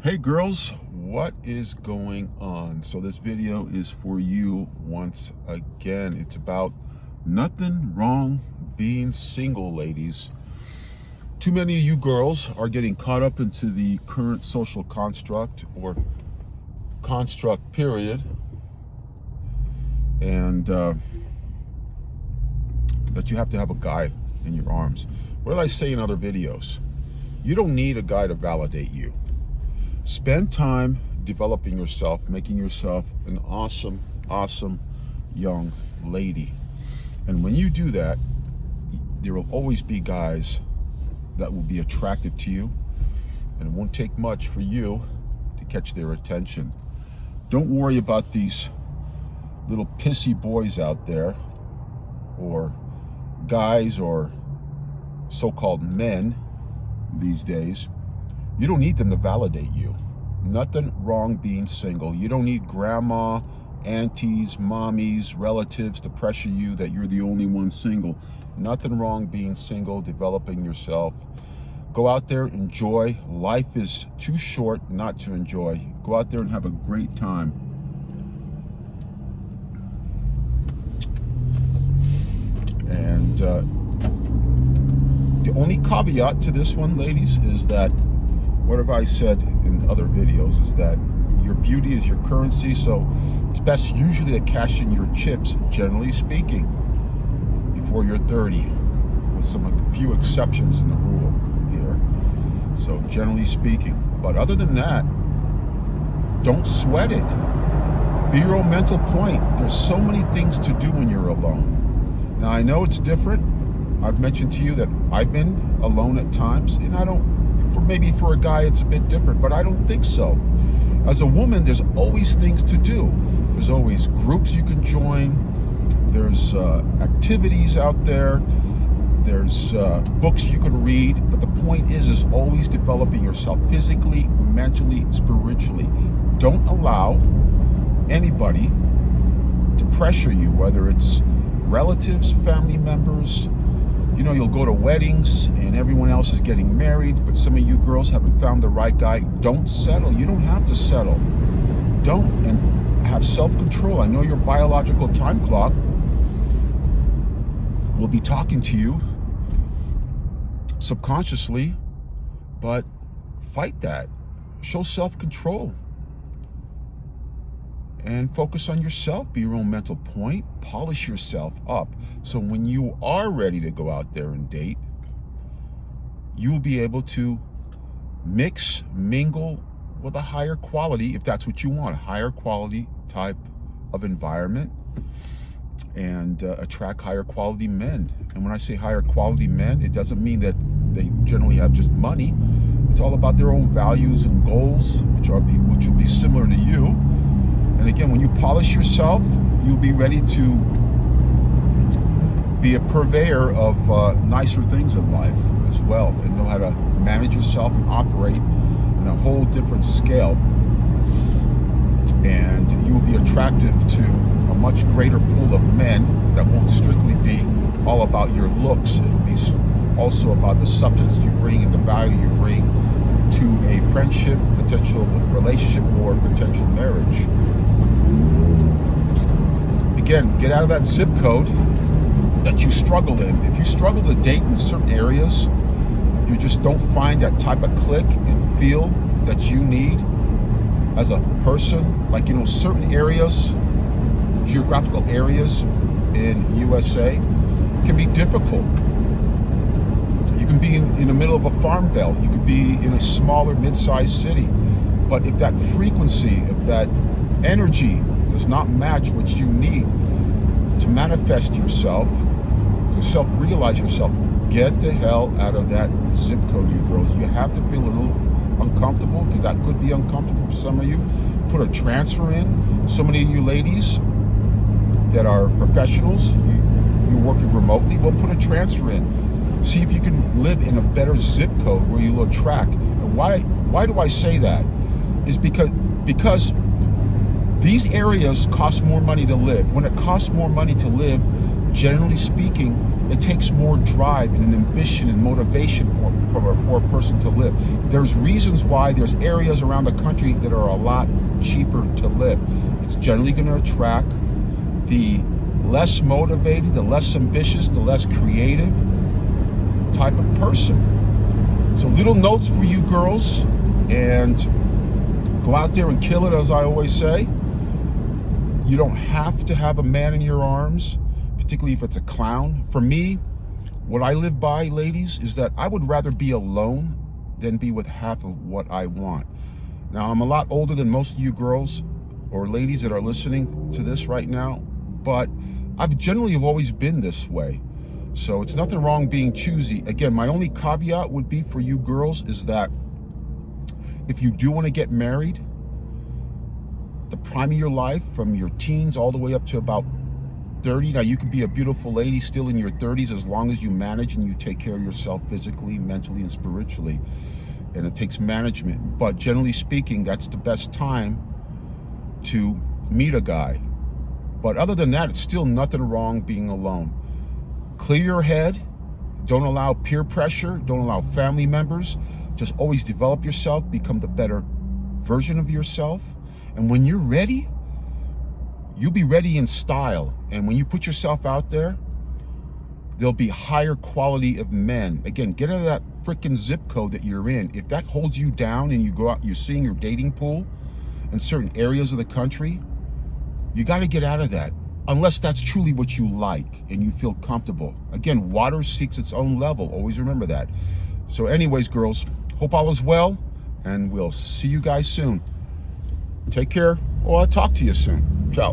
Hey girls, what is going on? So this video is for you once again. It's about nothing wrong being single, ladies. Too many of you girls are getting caught up into the current social construct or construct period, and that you have to have a guy in your arms. What did I say in other videos? You don't need a guy to validate you. Spend time developing yourself, making yourself an awesome young lady. And when you do that, there will always be guys that will be attracted to you, and it won't take much for you to catch their attention. Don't worry about these little pissy boys out there, or guys, or so-called men these days. You don't need them to validate you. Nothing wrong being single. You don't need grandma, aunties, mommies, relatives to pressure you that you're the only one single. Nothing wrong being single, developing yourself. Go out there, enjoy. Life is too short not to enjoy. Go out there and have a great time. And the only caveat to this one, ladies, is that what have I said in other videos is that your beauty is your currency, so it's best usually to cash in your chips, generally speaking, before you're 30, with a few exceptions in the rule here. So generally speaking, but other than that, don't sweat it. Be your own mental point. There's so many things to do when you're alone. Now I know it's different. I've mentioned to you that I've been alone at times, and maybe for a guy it's a bit different, but I don't think so. As a woman, there's always things to do. There's always groups you can join. There's activities out there. There's books you can read. But the point is always developing yourself physically, mentally, spiritually. Don't allow anybody to pressure you, whether it's relatives, family members. You know, you'll go to weddings and everyone else is getting married, but some of you girls haven't found the right guy. Don't settle. You don't have to settle. Don't. And have self-control. I know your biological time clock will be talking to you subconsciously, but fight that. Show self-control. And focus on yourself, be your own mental point, polish yourself up. So when you are ready to go out there and date, you will be able to mix, mingle with a higher quality, if that's what you want, a higher quality type of environment, and attract higher quality men. And when I say higher quality men, it doesn't mean that they generally have just money. It's all about their own values and goals, which will be similar to you. And again, when you polish yourself, you'll be ready to be a purveyor of nicer things in life as well, and know how to manage yourself and operate in a whole different scale. And you will be attractive to a much greater pool of men that won't strictly be all about your looks. It will be also about the substance you bring and the value you bring to a friendship, potential relationship, or potential marriage. Again, get out of that zip code that you struggle in. If you struggle to date in certain areas, you just don't find that type of click and feel that you need as a person. Like, you know, certain areas, geographical areas in USA can be difficult. You can be in the middle of a farm belt. You could be in a smaller, mid-sized city. But if that frequency, if that energy does not match what you need to manifest yourself, to self-realize yourself, get the hell out of that zip code, you girls. You have to feel a little uncomfortable, because that could be uncomfortable for some of you. Put a transfer in. So many of you ladies that are professionals, you're working remotely, well, put a transfer in. See if you can live in a better zip code where you'll attract. And why do I say that? Is because these areas cost more money to live. When it costs more money to live, generally speaking, it takes more drive and ambition and motivation for a person to live. There's reasons why there's areas around the country that are a lot cheaper to live. It's generally going to attract the less motivated, the less ambitious, the less creative type of person. So little notes for you girls, and go out there and kill it, as I always say. You don't have to have a man in your arms, particularly if it's a clown. For me, what I live by, ladies, is that I would rather be alone than be with half of what I want. Now, I'm a lot older than most of you girls or ladies that are listening to this right now, but I've generally have always been this way. So it's nothing wrong being choosy. Again, my only caveat would be for you girls is that if you do want to get married, the prime of your life, from your teens all the way up to about 30. Now, you can be a beautiful lady still in your 30s as long as you manage and you take care of yourself physically, mentally, and spiritually. And it takes management. But generally speaking, that's the best time to meet a guy. But other than that, it's still nothing wrong being alone. Clear your head. Don't allow peer pressure. Don't allow family members. Just always develop yourself, become the better version of yourself. And when you're ready, you'll be ready in style. And when you put yourself out there, there'll be higher quality of men. Again, get out of that freaking zip code that you're in. If that holds you down and you go out, you're seeing your dating pool in certain areas of the country, you got to get out of that. Unless that's truly what you like and you feel comfortable. Again, water seeks its own level. Always remember that. So anyways, girls, hope all is well, and we'll see you guys soon. Take care, or I'll talk to you soon. Ciao.